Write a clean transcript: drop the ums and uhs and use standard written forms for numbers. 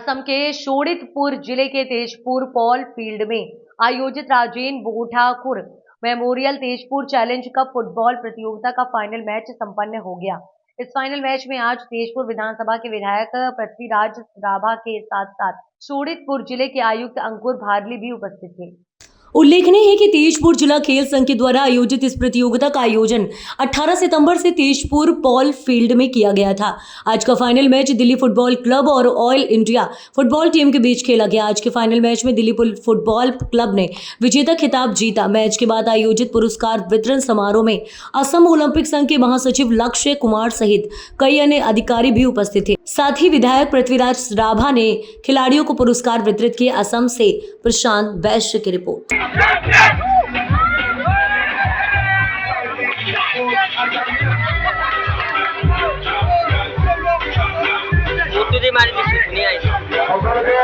असम के शोणितपुर जिले के तेजपुर पॉल फील्ड में आयोजित Rajendra Bothakur memorial Tezpur challenge cup football प्रतियोगिता का फाइनल मैच संपन्न हो गया। इस फाइनल मैच में आज तेजपुर विधानसभा के विधायक पृथ्वीराज राभा के साथ साथ शोणितपुर जिले के आयुक्त अंकुर भारली भी उपस्थित थे। उल्लेखनीय है कि तेजपुर जिला खेल संघ के द्वारा आयोजित इस प्रतियोगिता का आयोजन 18 सितंबर से तेजपुर पॉल फील्ड में किया गया था। आज का final match Delhi football club और ऑयल इंडिया फुटबॉल टीम के बीच खेला गया। आज के फाइनल मैच में दिल्ली फुटबॉल क्लब ने विजेता खिताब जीता। मैच के बाद आयोजित पुरस्कार वितरण समारोह में असम ओलंपिक संघ के महासचिव लक्ष्य कुमार सहित कई अन्य अधिकारी भी उपस्थित थे। साथ ही विधायक पृथ्वीराज राभा ने खिलाड़ियों को पुरस्कार वितरित किए। असम से प्रशांत वैश्य की रिपोर्ट। সকলকে